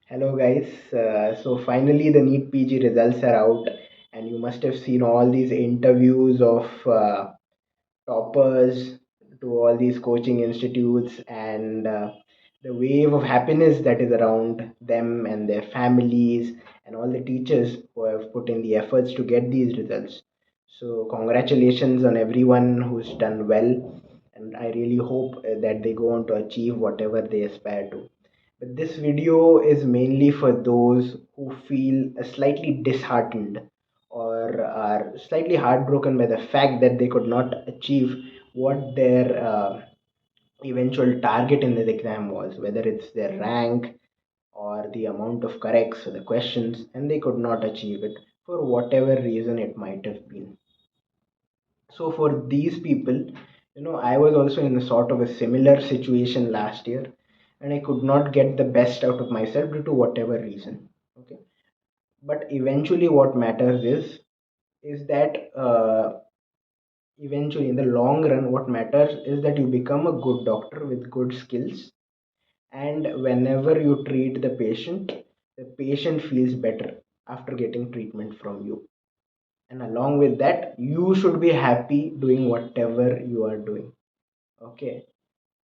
Hello guys. So finally the Neet PG results are out, and you must have seen all these interviews of toppers to all these coaching institutes and the wave of happiness that is around them and their families and all the teachers who have put in the efforts to get these results. So congratulations on everyone who's done well, and I really hope that they go on to achieve whatever they aspire to. But this video is mainly for those who feel slightly disheartened or are slightly heartbroken by the fact that they could not achieve what their eventual target in this exam was, whether it's their rank or the amount of corrects or the questions, and they could not achieve it for whatever reason it might have been. So for these people, I was also in a sort of a similar situation last year, and I could not get the best out of myself due to whatever reason. Okay, but eventually, what matters is that eventually, in the long run, what matters is that you become a good doctor with good skills, and whenever you treat the patient feels better after getting treatment from you, and along with that you should be happy doing whatever you are doing. Okay,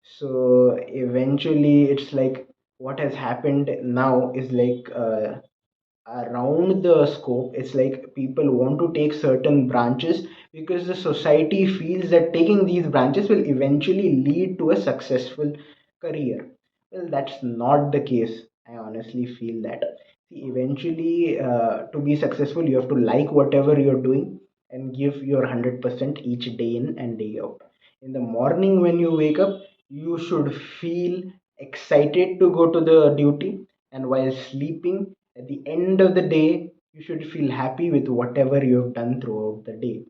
so eventually it's like what has happened now is like around the scope, it's like people want to take certain branches because the society feels that taking these branches will eventually lead to a successful career. Well, that's not the case. I honestly feel that, see, eventually to be successful you have to like whatever you're doing and give your 100% each day in and day out. In the morning when you wake up, you should feel excited to go to the duty, and while sleeping at the end of the day you should feel happy with whatever you have done throughout the day.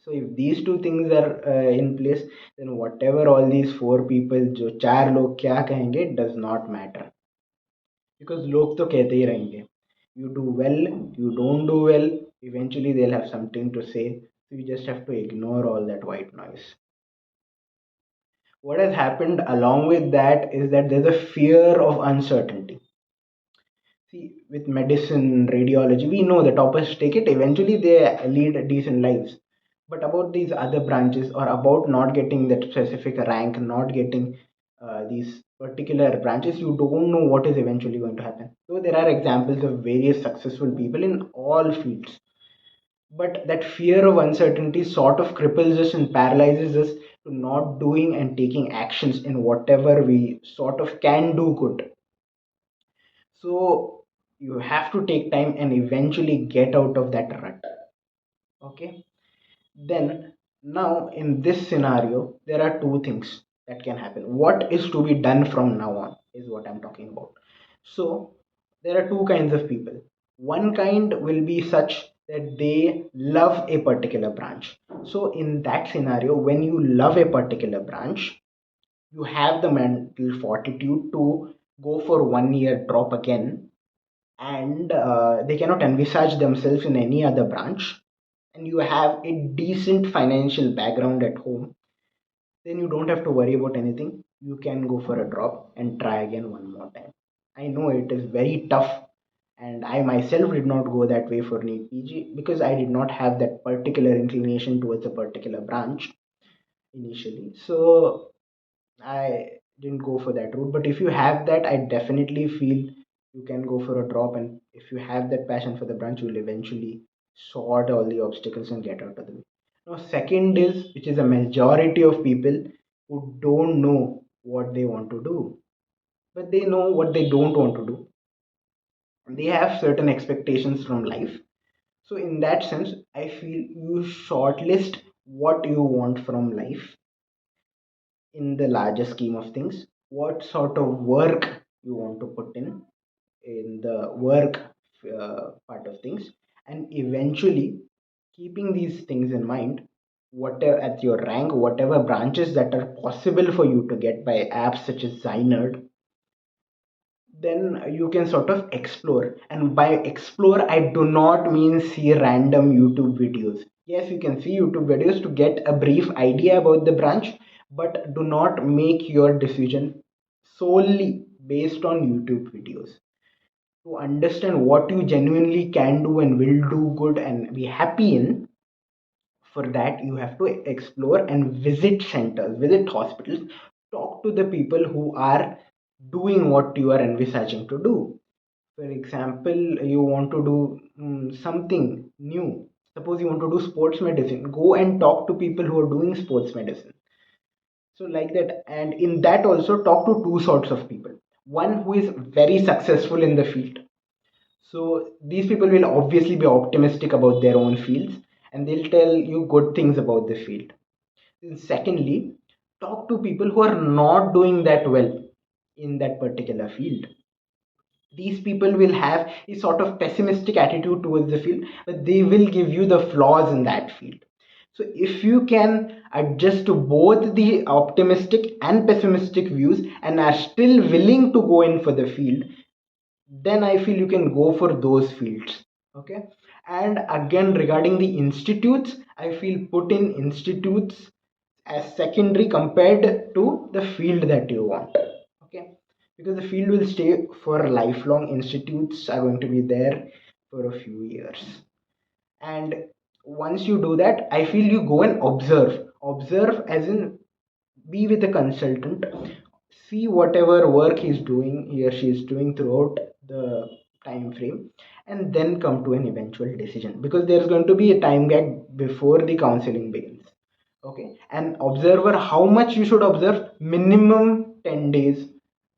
So if these two things are in place, then whatever all these four people जो चार लोग क्या कहेंगे, it does not matter, because लोग तो कहते ही रहेंगे. You do well, you don't do well, eventually they'll have something to say. So you just have to ignore all that white noise. What has happened along with that is that there's a fear of uncertainty. See, with medicine, radiology, we know the toppers take it, eventually they lead decent lives. But about these other branches, or about not getting that specific rank, not getting these particular branches, you don't know what is eventually going to happen. So there are examples of various successful people in all fields. But that fear of uncertainty sort of cripples us and paralyzes us to not doing and taking actions in whatever we sort of can do good. So you have to take time and eventually get out of that rut. Okay. Then now in this scenario, there are two things that can happen. What is to be done from now on is what I'm talking about. So there are two kinds of people. One kind will be such that they love a particular branch. So in that scenario, when you love a particular branch, you have the mental fortitude to go for 1 year drop again, and they cannot envisage themselves in any other branch, and you have a decent financial background at home, then you don't have to worry about anything. You can go for a drop and try again one more time. I know it is very tough, and I myself did not go that way for NEET PG because I did not have that particular inclination towards a particular branch initially. So I didn't go for that route. But if you have that, I definitely feel you can go for a drop. And if you have that passion for the branch, you'll eventually sort all the obstacles and get out of the way. Now, second is, which is a majority of people who don't know what they want to do, but they know what they don't want to do. They have certain expectations from life. So, in that sense, I feel you shortlist what you want from life in the larger scheme of things, what sort of work you want to put in the work part of things, and eventually keeping these things in mind, whatever at your rank, whatever branches that are possible for you to get by apps such as Zynerd, then you can sort of explore. And by explore, I do not mean see random YouTube videos. Yes, you can see YouTube videos to get a brief idea about the branch, but do not make your decision solely based on YouTube videos. to understand what you genuinely can do and will do good and be happy in. For that, you have to explore and visit centers, visit hospitals, talk to the people who are doing what you are envisaging to do. For example, you want to do something new. Suppose you want to do sports medicine, go and talk to people who are doing sports medicine. So like that, and in that also talk to two sorts of people. One who is very successful in the field, so these people will obviously be optimistic about their own fields, and they'll tell you good things about the field. And secondly, talk to people who are not doing that well in that particular field. These people will have a sort of pessimistic attitude towards the field, but they will give you the flaws in that field. So if you can adjust to both the optimistic and pessimistic views and are still willing to go in for the field, then I feel you can go for those fields. Okay. And again, regarding the institutes, I feel put in institutes as secondary compared to the field that you want. Okay. Because the field will stay for lifelong, institutes are going to be there for a few years. And once you do that, I feel you go and observe as in be with a consultant, see whatever work he or she is doing throughout the time frame, and then come to an eventual decision, because there's going to be a time gap before the counseling begins. Okay. And observer, how much you should observe? Minimum 10 days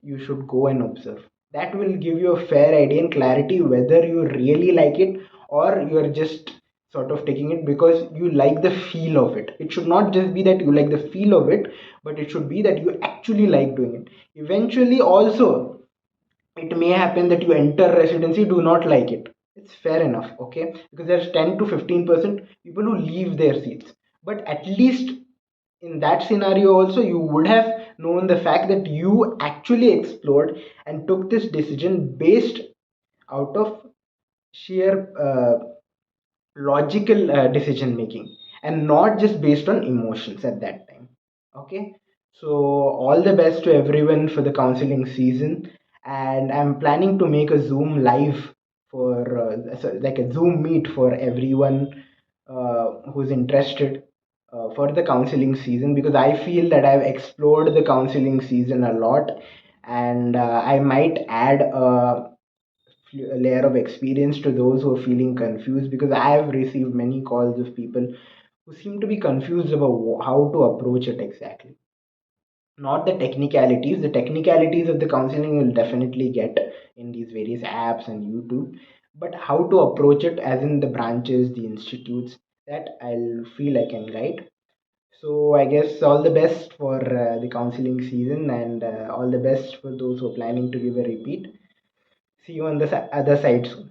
you should go and observe. That will give you a fair idea and clarity whether you really like it, or you are just sort of taking it because you like the feel of it. It should not just be that you like the feel of it, but it should be that you actually like doing it. Eventually also, it may happen that you enter residency, do not like it. It's fair enough. Okay. Because there's 10 to 15% people who leave their seats, but at least in that scenario also you would have known the fact that you actually explored and took this decision based out of sheer logical decision making, and not just based on emotions at that time. Okay. So all the best to everyone for the counseling season, and I'm planning to make a Zoom live for like a Zoom meet for everyone who's interested for the counseling season, because I feel that I've explored the counseling season a lot, and I might add a layer of experience to those who are feeling confused, because I have received many calls of people who seem to be confused about how to approach it exactly. Not the technicalities of the counseling will definitely get in these various apps and YouTube, but how to approach it, as in the branches, the institutes, that I'll feel I can guide. So I guess all the best for the counseling season, and all the best for those who are planning to give a repeat. See you on the other side soon.